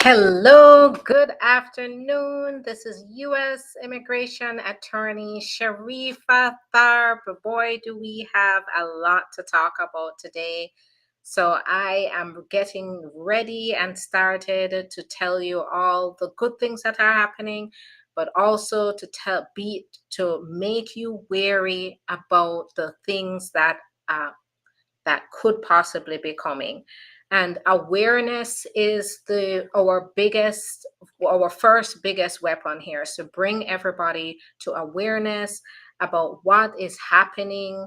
Hello, good afternoon. This is U.S. Immigration Attorney Sharifa Tharpe. Boy, do we have a lot to talk about today. So I am getting ready and started to tell you all the good things that are happening, but also to make you wary about the things that could possibly be coming. And awareness is the our first biggest weapon here. So bring everybody to awareness about what is happening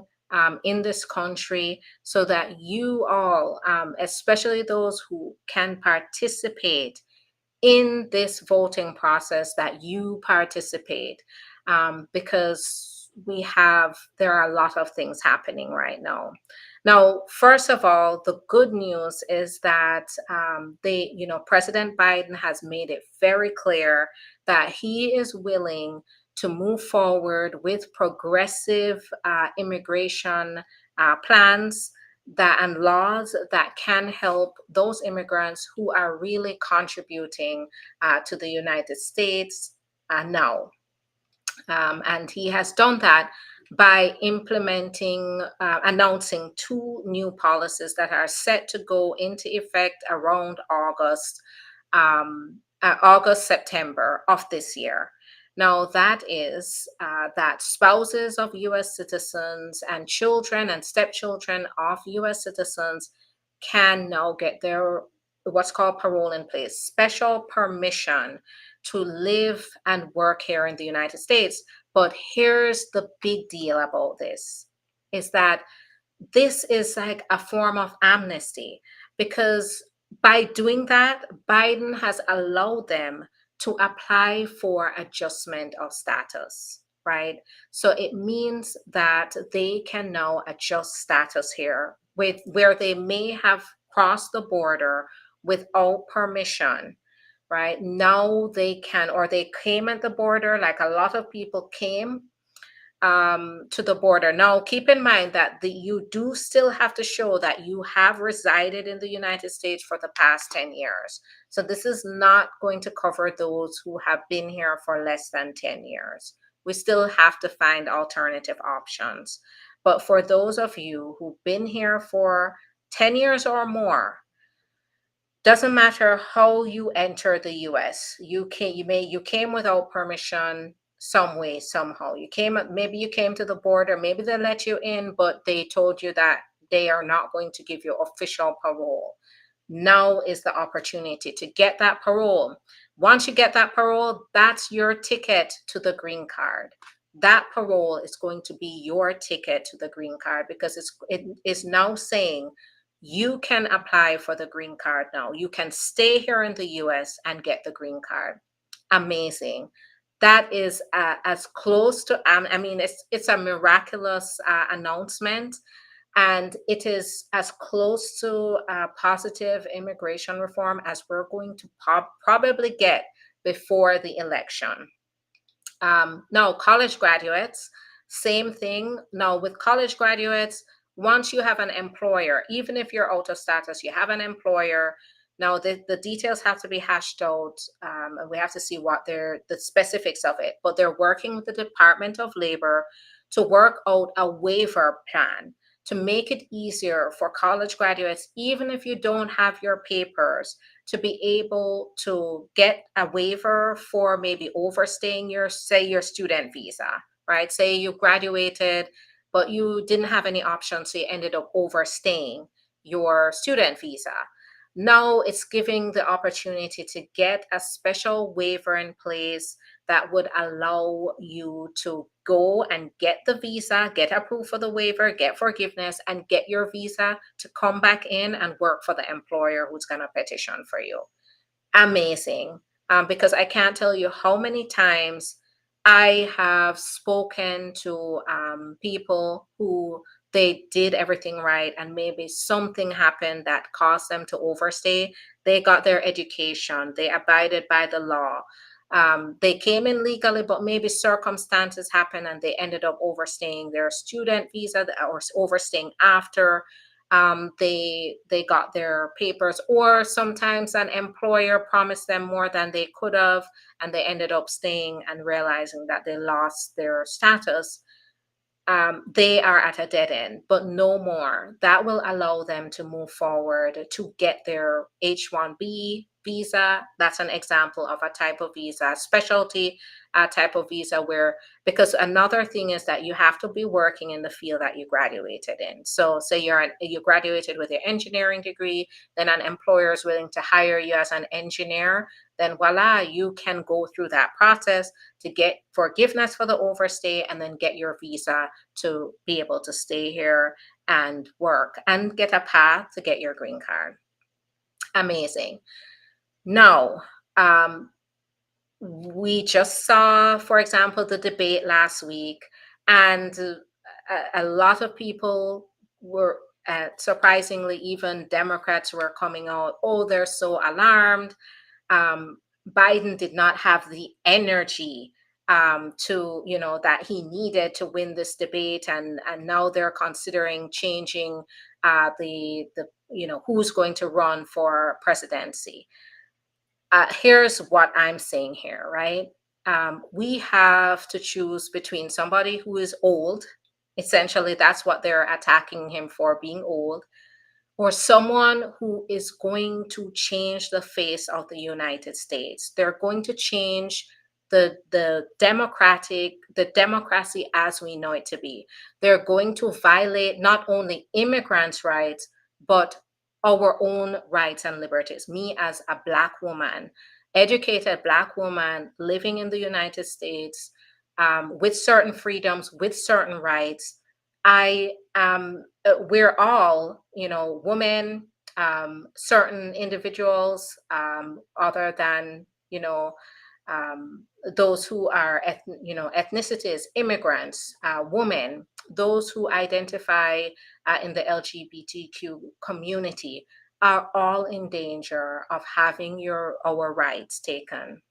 in this country, so that you all, especially those who can participate in this voting process, that you participate, because there are a lot of things happening right now. Now, first of all, the good news is that President Biden has made it very clear that he is willing to move forward with progressive immigration plans and laws that can help those immigrants who are really contributing to the United States now. And he has done that by announcing two new policies that are set to go into effect around September of this year. Now, that is that spouses of U.S. citizens and children and stepchildren of U.S. citizens can now get their what's called parole in place, special permission to live and work here in the United States. But here's the big deal about this, is that this is like a form of amnesty, because by doing that, Biden has allowed them to apply for adjustment of status, right? So it means that they can now adjust status here with where they may have crossed the border without permission. Right now they can, or they came at the border, like a lot of people came to the border. Now, keep in mind that you do still have to show that you have resided in the United States for the past 10 years. So this is not going to cover those who have been here for less than 10 years. We still have to find alternative options. But for those of you who've been here for 10 years or more, doesn't matter how you enter the US. You came without permission some way, somehow. Maybe you came to the border, maybe they let you in, but they told you that they are not going to give you official parole. Now is the opportunity to get that parole. Once you get that parole, that's your ticket to the green card. That parole is going to be your ticket to the green card, because it is now saying you can apply for the green card now. You can stay here in the US and get the green card. Amazing. That is as close to, it's a miraculous announcement, and it is as close to positive immigration reform as we're going to probably get before the election. Now, college graduates, same thing. Now, with college graduates, once you have an employer, even if you're out of status, you have an employer. Now, the details have to be hashed out, and we have to see what the specifics of it. But they're working with the Department of Labor to work out a waiver plan to make it easier for college graduates, even if you don't have your papers, to be able to get a waiver for maybe overstaying your student visa, right? Say you graduated, but you didn't have any options, so you ended up overstaying your student visa. Now it's giving the opportunity to get a special waiver in place that would allow you to go and get the visa, get approved for the waiver, get forgiveness, and get your visa to come back in and work for the employer who's going to petition for you. Amazing. Because I can't tell you how many times I have spoken to people who they did everything right, and maybe something happened that caused them to overstay. They got their education, they abided by the law. They came in legally, but maybe circumstances happened and they ended up overstaying their student visa or overstaying after. they got their papers, or sometimes an employer promised them more than they could have, and they ended up staying and realizing that they lost their status. They are at a dead end, but no more. That will allow them to move forward to get their H-1B visa. That's an example of a type of visa, specialty type of visa, where, because another thing is that you have to be working in the field that you graduated in. So say you graduated with your engineering degree, then an employer is willing to hire you as an engineer, then voila, you can go through that process to get forgiveness for the overstay and then get your visa to be able to stay here and work and get a path to get your green card. Amazing. Now, we just saw, for example, the debate last week, and a lot of people were, surprisingly, even Democrats were coming out, oh, they're so alarmed. Biden did not have the energy to, that he needed to win this debate, and now they're considering changing the who's going to run for presidency. Here's what I'm saying here, right? We have to choose between somebody who is old, essentially, that's what they're attacking him for, being old, or someone who is going to change the face of the United States. They're going to change the democracy as we know it to be. They're going to violate not only immigrants' rights, but our own rights and liberties. Me as a Black woman, educated Black woman living in the United States, with certain freedoms, with certain rights, I we're all, women, certain individuals, other than, those who are, ethnicities, immigrants, women, those who identify in the LGBTQ community, are all in danger of having our rights taken,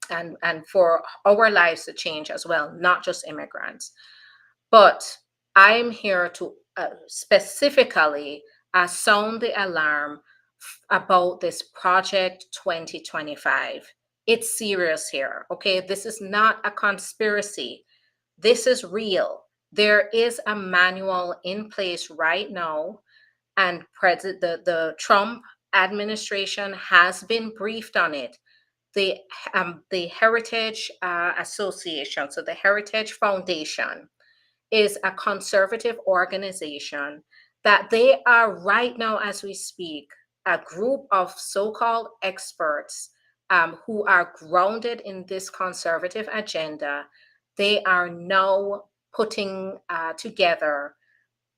and for our lives to change as well, not just immigrants. But I'm here to specifically sound the alarm about this Project 2025. It's serious here, okay? This is not a conspiracy. This is real. There is a manual in place right now, and the Trump administration has been briefed on it. The Heritage Association, so the Heritage Foundation, is a conservative organization that they are right now, as we speak, a group of so-called experts who are grounded in this conservative agenda. They are now putting together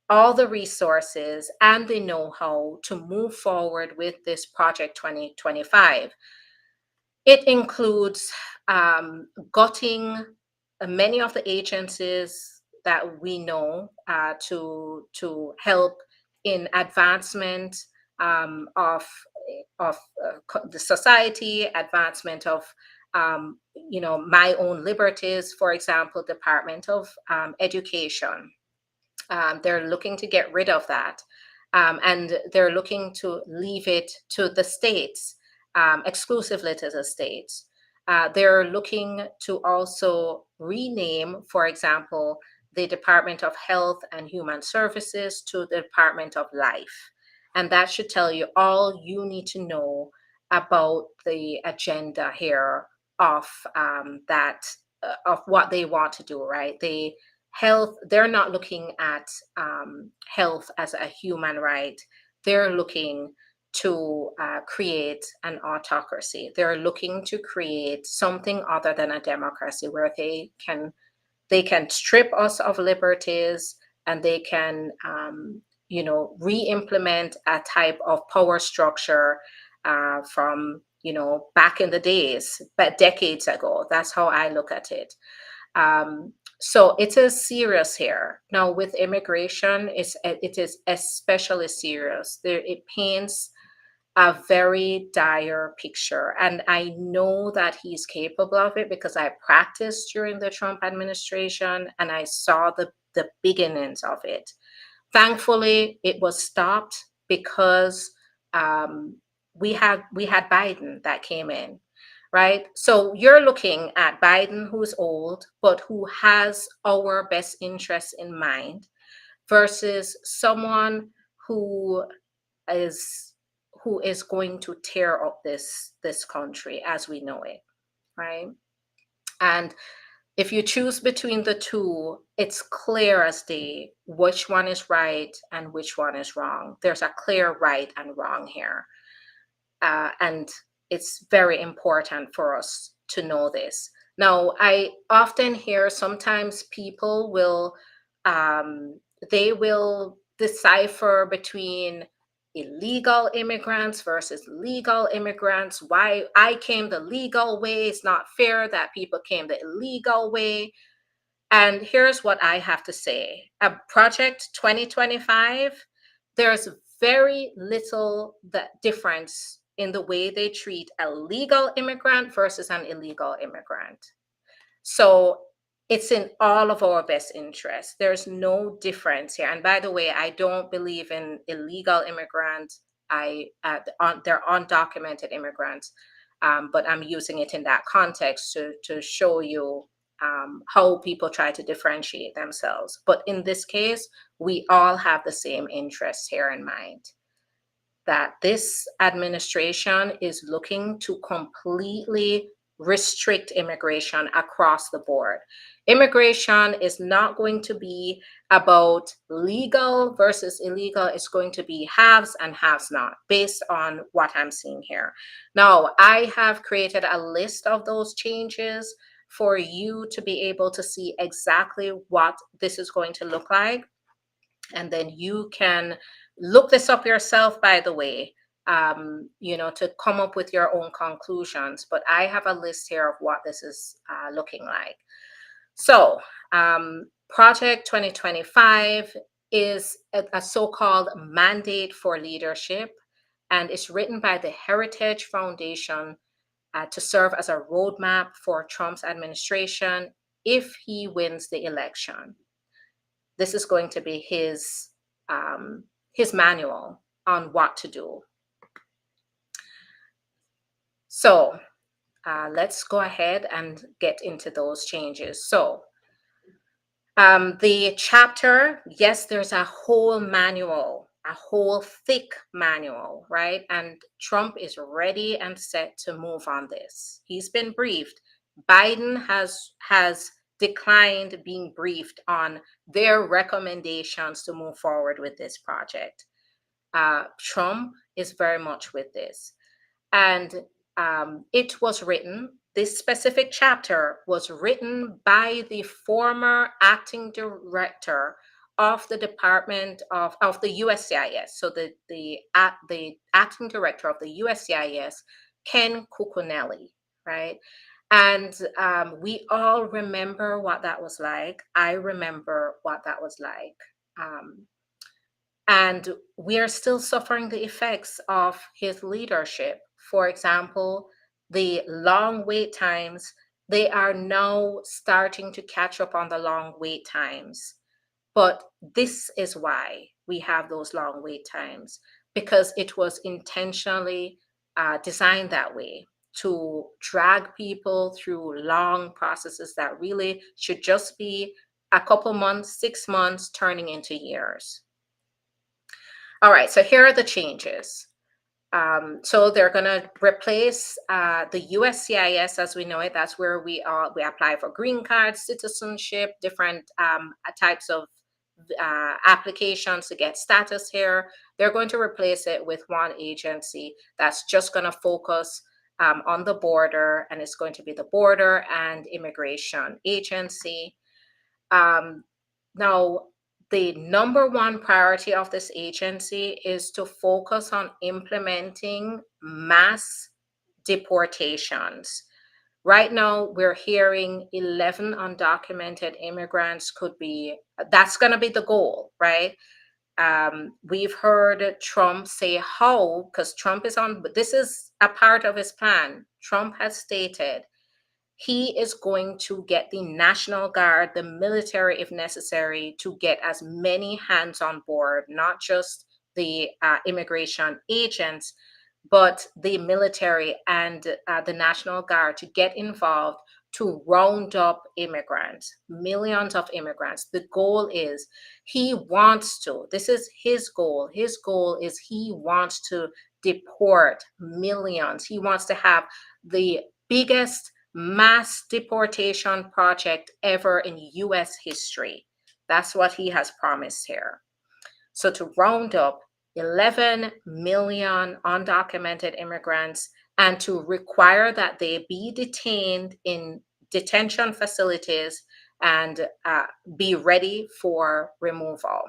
all the resources and the know-how to move forward with this Project 2025. It includes gutting many of the agencies that we know to help in advancement of the society, advancement of my own liberties. For example, Department of Education. They're looking to get rid of that, and they're looking to leave it to the states, exclusively to the states. They're looking to also rename, for example, the Department of Health and Human Services to the Department of Life. And that should tell you all you need to know about the agenda here of of what they want to do, right? They're not looking at health as a human right. They're looking to create an autocracy. They're looking to create something other than a democracy, where they can strip us of liberties, and they can re-implement a type of power structure from back in the days, but decades ago. That's how I look at it. So it is serious here. Now with immigration, it is especially serious. It paints a very dire picture. And I know that he's capable of it because I practiced during the Trump administration and I saw the beginnings of it. Thankfully, it was stopped because um, we had Biden that came in, right? So you're looking at Biden, who's old, but who has our best interests in mind, versus someone who is who is going to tear up this country as we know it, right? And if you choose between the two, it's clear as day which one is right and which one is wrong. There's a clear right and wrong here. And it's very important for us to know this. Now, I often hear sometimes people will um, they will decipher between illegal immigrants versus legal immigrants. Why I came the legal way. It's not fair that people came the illegal way. And here's what I have to say. A Project 2025, there's very little difference in the way they treat a legal immigrant versus an illegal immigrant. So it's in all of our best interests. There's no difference here. And by the way, I don't believe in illegal immigrants. They're undocumented immigrants, but I'm using it in that context to show you how people try to differentiate themselves. But in this case, we all have the same interests here in mind, that this administration is looking to completely restrict immigration across the board. Immigration is not going to be about legal versus illegal. It's going to be haves and haves not, based on what I'm seeing here. Now, I have created a list of those changes for you to be able to see exactly what this is going to look like. And then you can look this up yourself, by the way, to come up with your own conclusions. But I have a list here of what this is looking like. So, Project 2025 is a so-called mandate for leadership, and it's written by the Heritage Foundation to serve as a roadmap for Trump's administration if he wins the election. This is going to be his manual on what to do. So let's go ahead and get into those changes. So the chapter, yes, there's a whole manual, a whole thick manual, right? And Trump is ready and set to move on this. He's been briefed. Biden has declined being briefed on their recommendations to move forward with this project. Trump is very much with this. And it was written, this specific chapter was written by the former acting director of the Department of the USCIS. So the acting director of the USCIS, Ken Cuccinelli, right? And we all remember what that was like. I remember what that was like. And we are still suffering the effects of his leadership. For example, the long wait times, they are now starting to catch up on the long wait times. But this is why we have those long wait times, because it was intentionally designed that way, to drag people through long processes that really should just be a couple months, 6 months, turning into years. All right, so here are the changes. So they're going to replace the USCIS as we know it. That's where we apply for green card, citizenship, different types of applications to get status here. They're going to replace it with one agency that's just going to focus on the border, and it's going to be the Border and Immigration Agency. Now, the number one priority of this agency is to focus on implementing mass deportations. Right now, we're hearing 11 undocumented immigrants that's going to be the goal, right? We've heard Trump say how, because Trump is this is a part of his plan. Trump has stated He is going to get the National Guard, the military, if necessary, to get as many hands on board, not just the immigration agents, but the military and the National Guard to get involved to round up immigrants, millions of immigrants. The goal is he wants to, this is his goal. His goal is he wants to deport millions. He wants to have the biggest mass deportation project ever in US history. That's what he has promised here. So to round up 11 million undocumented immigrants and to require that they be detained in detention facilities and be ready for removal.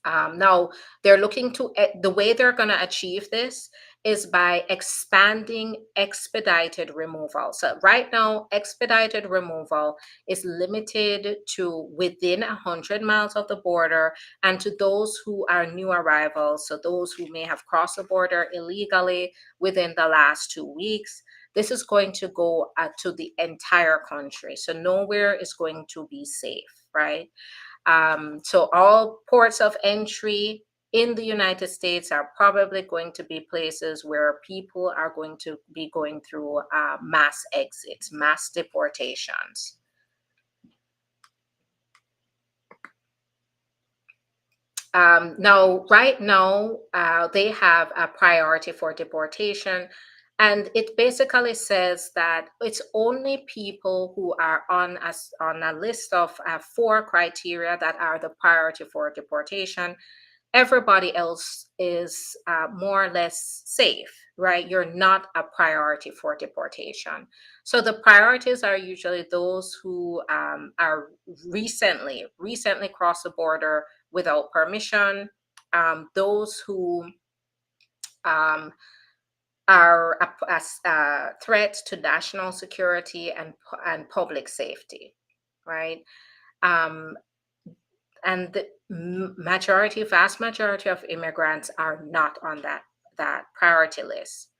Now, they're looking to, the way they're going to achieve this is by expanding expedited removal. So, right now, expedited removal is limited to within 100 miles of the border and to those who are new arrivals. So, those who may have crossed the border illegally within the last 2 weeks. This is going to go to the entire country. So, nowhere is going to be safe, right? So all ports of entry in the United States are probably going to be places where people are going to be going through mass exits, mass deportations. Now, right now, they have a priority for deportation. And it basically says that it's only people who are on a list of 4 criteria that are the priority for deportation. Everybody else is more or less safe, right? You're not a priority for deportation. So the priorities are usually those who are recently crossed the border without permission, those who um, are a threat to national security and public safety, right? Um, and the vast majority of immigrants are not on that priority list.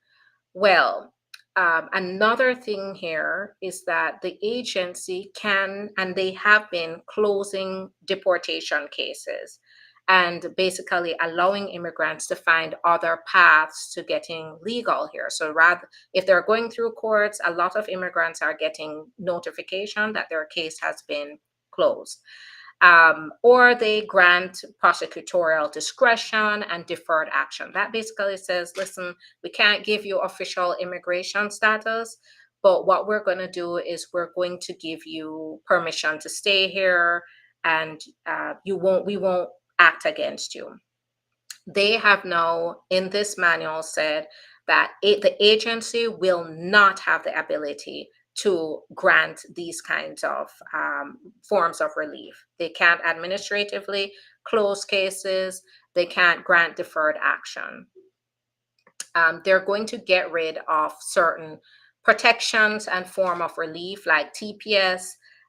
Well, another thing here is that the agency can, and they have been closing deportation cases and basically allowing immigrants to find other paths to getting legal here. So rather, if they're going through courts, a lot of immigrants are getting notification that their case has been closed. Or they grant prosecutorial discretion and deferred action. That basically says, listen, we can't give you official immigration status, but what we're going to do is we're going to give you permission to stay here, and we won't act against you. They have now, in this manual, said that the agency will not have the ability to grant these kinds of forms of relief. They can't administratively close cases. They can't grant deferred action. They're going to get rid of certain protections and form of relief like TPS,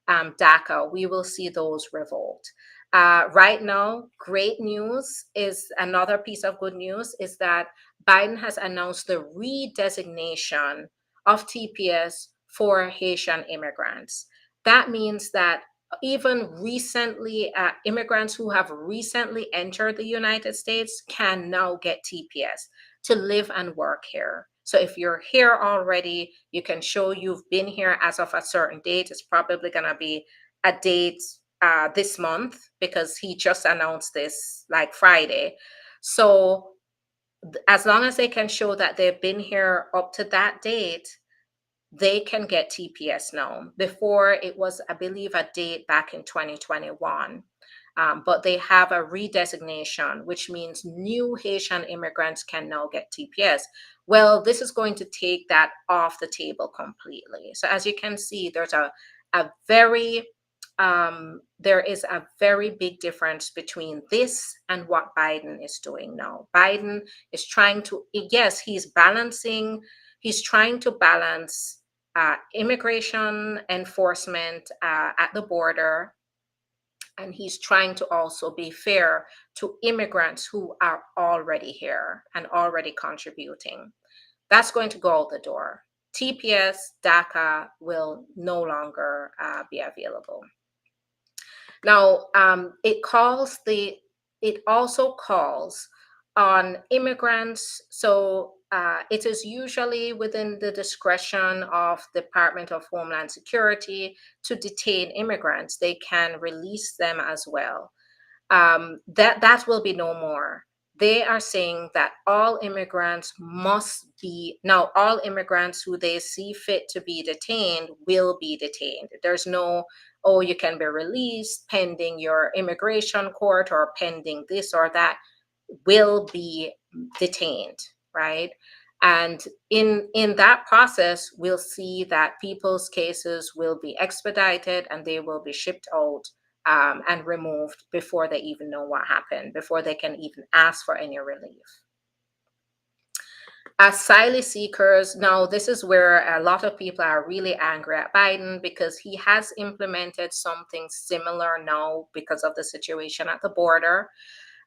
DACA. We will see those revoked. Right now, great news is another piece of good news is that Biden has announced the redesignation of TPS for Haitian immigrants. That means that even recently, immigrants who have recently entered the United States can now get TPS to live and work here. So if you're here already, you can show you've been here as of a certain date. It's probably going to be a date this month because he just announced this like Friday. So as long as they can show that they've been here up to that date, they can get TPS now. Before it was, I believe, a date back in 2021. But they have a redesignation, which means new Haitian immigrants can now get TPS. Well, this is going to take that off the table completely. So as you can see, there is a very big difference between this and what Biden is doing now. Biden is trying to, yes, he's trying to balance immigration enforcement at the border, and he's trying to also be fair to immigrants who are already here and already contributing. That's going to go out the door. TPS, DACA will no longer be available. Now, it also calls on immigrants. So it is usually within the discretion of the Department of Homeland Security to detain immigrants. They can release them as well. That will be no more. They are saying that all immigrants must be now. All immigrants who they see fit to be detained will be detained. There's no, oh, you can be released pending your immigration court or pending this or that. Will be detained, right? And in that process, we'll see that people's cases will be expedited and they will be shipped out and removed before they even know what happened, before they can even ask for any relief. Asylum seekers, now this is where a lot of people are really angry at Biden because he has implemented something similar now because of the situation at the border.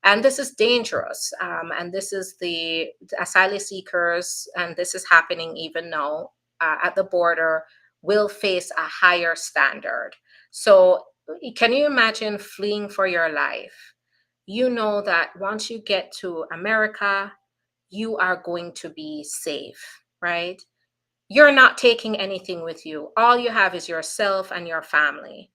And this is dangerous. And this is the asylum seekers, and this is happening even now at the border, will face a higher standard. So can you imagine fleeing for your life? You know that once you get to America, you are going to be safe, right? You're not taking anything with you. All you have is yourself and your family.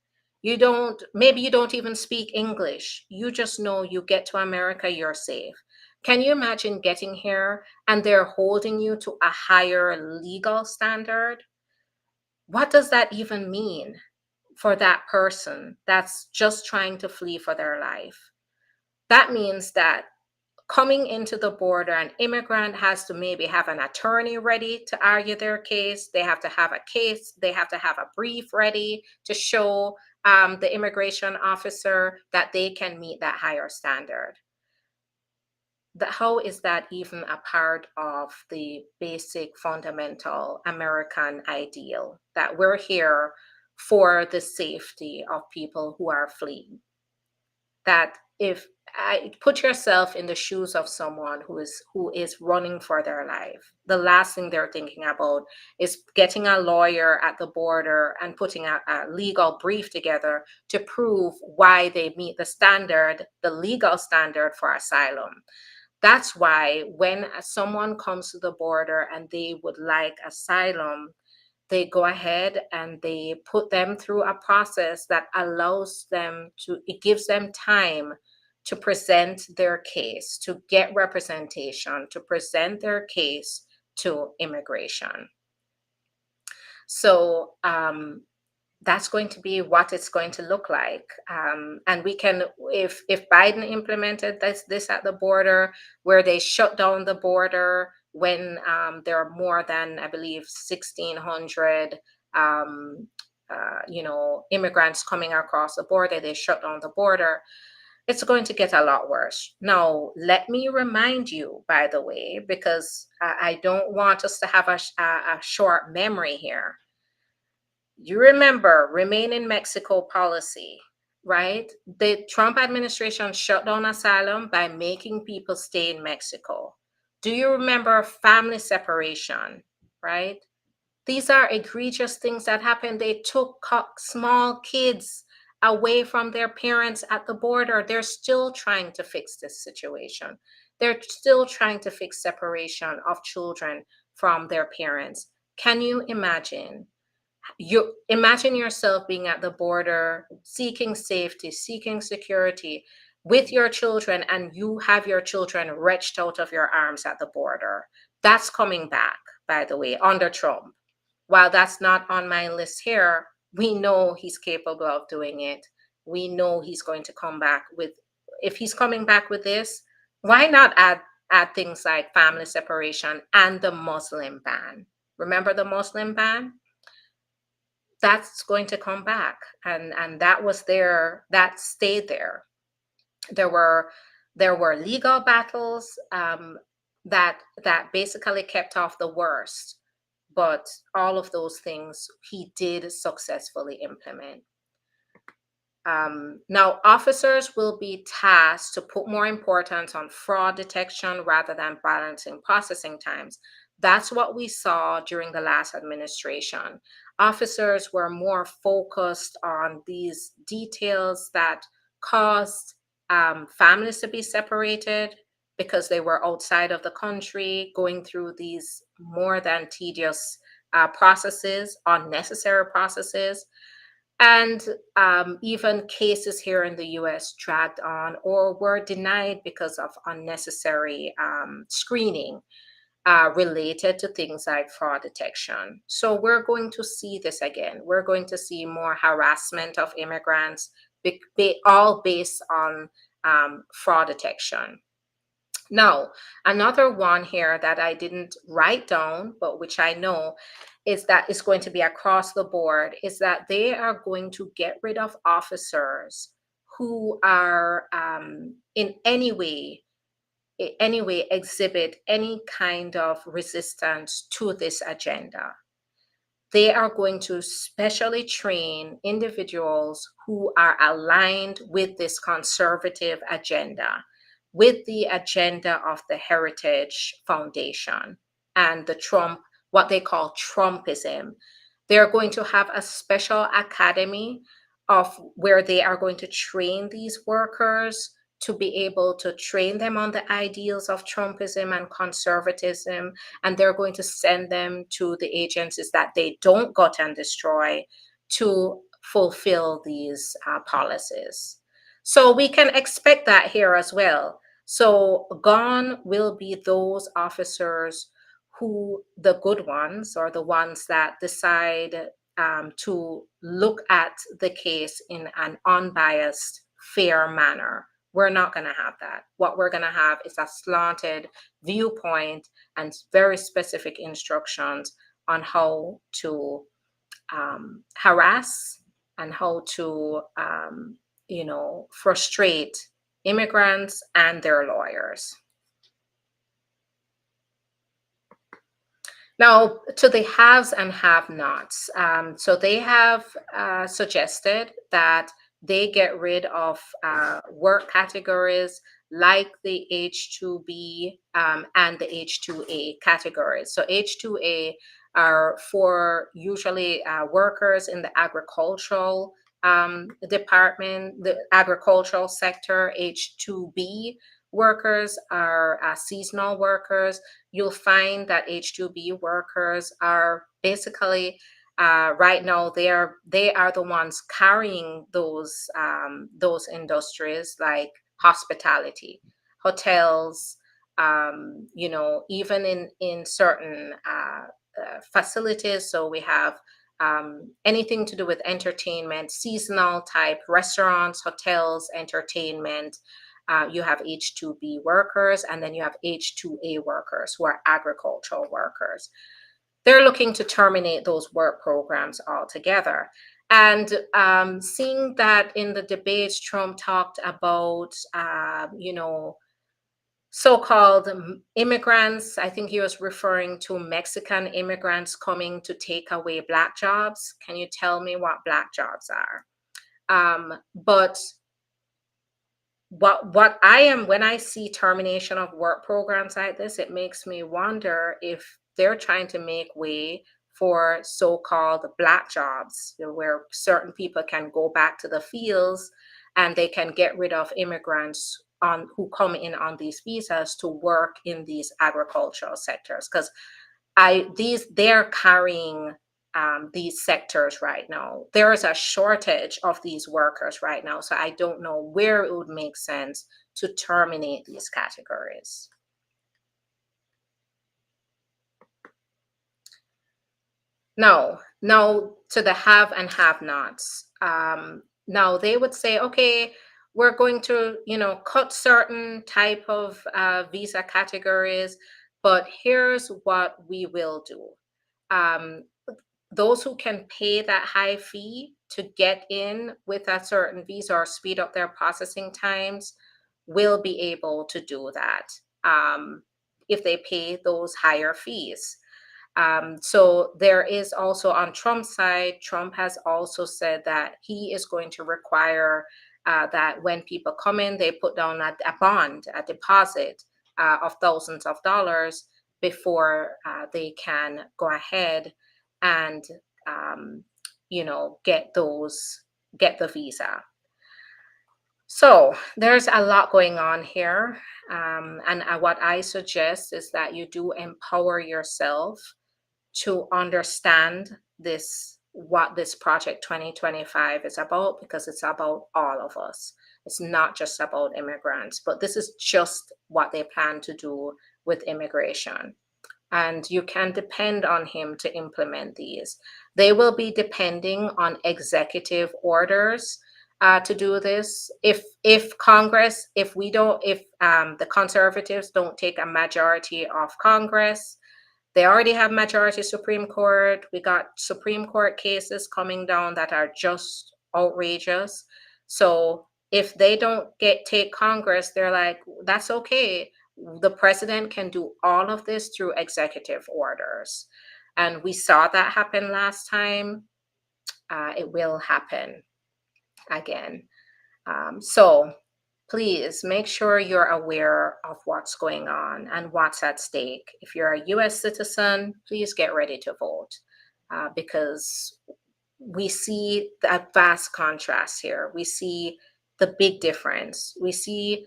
Maybe you don't even speak English. You just know you get to America, you're safe. Can you imagine getting here and they're holding you to a higher legal standard? What does that even mean for that person that's just trying to flee for their life? That means that coming into the border, an immigrant has to maybe have an attorney ready to argue their case. They have to have a case. They have to have a brief ready to show the immigration officer that they can meet that higher standard. How is that even a part of the basic fundamental American ideal that we're here for the safety of people who are fleeing? That if I put yourself in the shoes of someone who is running for their life, the last thing they're thinking about is getting a lawyer at the border and putting a legal brief together to prove why they meet the standard, the legal standard for asylum. That's why when someone comes to the border and they would like asylum, they go ahead and they put them through a process that allows them to, it gives them time to present their case, to get representation, to present their case to immigration. So that's going to be what it's going to look like. And we can, if Biden implemented this at the border, where they shut down the border when there are more than, I believe, 1,600 immigrants coming across the border, they shut down the border. It's going to get a lot worse. Now, let me remind you, by the way, because I don't want us to have a short memory here. You remember Remain in Mexico policy, right? The Trump administration shut down asylum by making people stay in Mexico. Do you remember family separation, right? These are egregious things that happened. They took small kids away from their parents at the border. They're still trying to fix this situation. They're still trying to fix separation of children from their parents. Can you imagine? You imagine yourself being at the border, seeking safety, seeking security with your children, and you have your children wrenched out of your arms at the border. That's coming back, by the way, under Trump. While that's not on my list here, we know he's capable of doing it. We know he's going to come back with, if he's coming back with this, why not add things like family separation and the Muslim ban? Remember the Muslim ban? That's going to come back, and that was there, that stayed there. There were legal battles that basically kept off the worst, but all of those things he did successfully implement. Now, officers will be tasked to put more importance on fraud detection rather than balancing processing times. That's what we saw during the last administration. Officers were more focused on these details that caused families to be separated because they were outside of the country, going through these more than tedious processes, unnecessary processes. And even cases here in the US dragged on or were denied because of unnecessary screening related to things like fraud detection. So we're going to see this again. We're going to see more harassment of immigrants, all based on fraud detection. Now, another one here that I didn't write down, but which I know is that is going to be across the board, is that they are going to get rid of officers who are in any way exhibit any kind of resistance to this agenda. They are going to specially train individuals who are aligned with this conservative agenda, with the agenda of the Heritage Foundation and the Trump, what they call Trumpism. They're going to have a special academy of where they are going to train these workers to be able to train them on the ideals of Trumpism and conservatism, and they're going to send them to the agencies that they don't gut and destroy to fulfill these policies. So we can expect that here as well. So gone will be those officers who, the good ones, or the ones that decide to look at the case in an unbiased, fair manner. We're not going to have that. What we're going to have is a slanted viewpoint and very specific instructions on how to harass and how to, frustrate immigrants and their lawyers. Now, to the haves and have-nots. So they have suggested that they get rid of work categories like the H-2B and the H-2A categories. So H-2A are for usually workers in the agricultural department, the agricultural sector. H-2B workers are seasonal workers. You'll find that H-2B workers are basically right now they are the ones carrying those industries like hospitality, hotels, even in certain facilities. So we have anything to do with entertainment, seasonal type restaurants, hotels, entertainment. You have H-2B workers, and then you have H-2A workers who are agricultural workers. They're looking to terminate those work programs altogether. And seeing that in the debates, Trump talked about, so-called immigrants. I think he was referring to Mexican immigrants coming to take away Black jobs. Can you tell me what Black jobs are? But what I am, when I see termination of work programs like this, it makes me wonder if they're trying to make way for so-called Black jobs, where certain people can go back to the fields and they can get rid of immigrants who come in on these visas to work in these agricultural sectors, because they're carrying these sectors right now. There is a shortage of these workers right now. So I don't know where it would make sense to terminate these categories. Now to the have and have nots. Now they would say, okay, we're going to, cut certain type of visa categories, but here's what we will do. Those who can pay that high fee to get in with a certain visa or speed up their processing times will be able to do that if they pay those higher fees. So there is also on Trump's side, Trump has also said that he is going to require that when people come in, they put down a bond, a deposit of thousands of dollars before they can go ahead and get the visa. So there's a lot going on here. And what I suggest is that you do empower yourself to understand what this project 2025 is about, because it's about all of us. It's not just about immigrants, but this is just what they plan to do with immigration. And you can depend on him to implement these. They will be depending on executive orders to do this. If Congress, if the conservatives don't take a majority of Congress, they already have majority Supreme Court. We got Supreme Court cases coming down that are just outrageous. So if they don't take Congress, they're like, that's okay. The president can do all of this through executive orders. And we saw that happen last time. It will happen again. So please make sure you're aware of what's going on and what's at stake. If you're a US citizen, please get ready to vote because we see a vast contrast here. We see the big difference. We see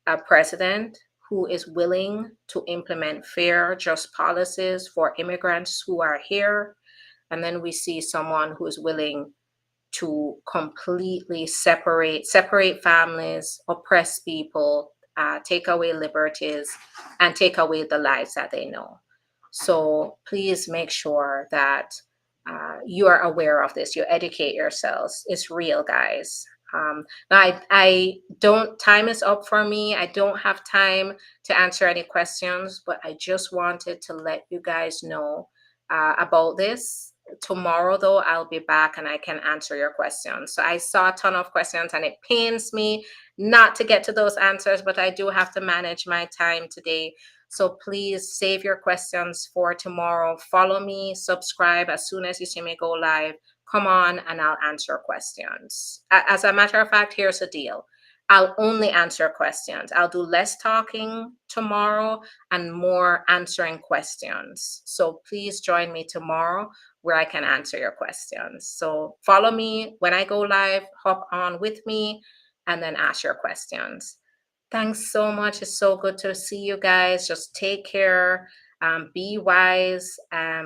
a president who is willing to implement fair, just policies for immigrants who are here. And then we see someone who is willing to completely separate families, oppress people, take away liberties, and take away the lives that they know. So please make sure that you are aware of this. You educate yourselves. It's real, guys. Now I don't, time is up for me. I don't have time to answer any questions, but I just wanted to let you guys know about this. Tomorrow, though, I'll be back and I can answer your questions. So I saw a ton of questions and it pains me not to get to those answers, but I do have to manage my time today. So please save your questions for tomorrow. Follow me, subscribe as soon as you see me go live. Come on and I'll answer questions. As a matter of fact, here's the deal. I'll only answer questions. I'll do less talking tomorrow and more answering questions. So please join me tomorrow where I can answer your questions. So follow me when I go live, hop on with me, and then ask your questions. Thanks so much. It's so good to see you guys. Just take care. Be wise.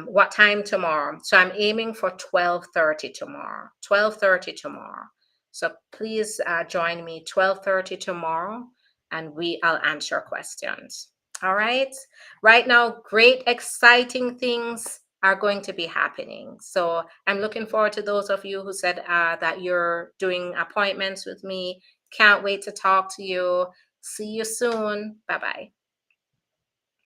What time tomorrow? So I'm aiming for 12:30 tomorrow. 12:30 tomorrow. So please join me 12:30 tomorrow, and I'll answer questions. All right. Right now, great, exciting things are going to be happening. So I'm looking forward to those of you who said that you're doing appointments with me. Can't wait to talk to you. See you soon. Bye-bye.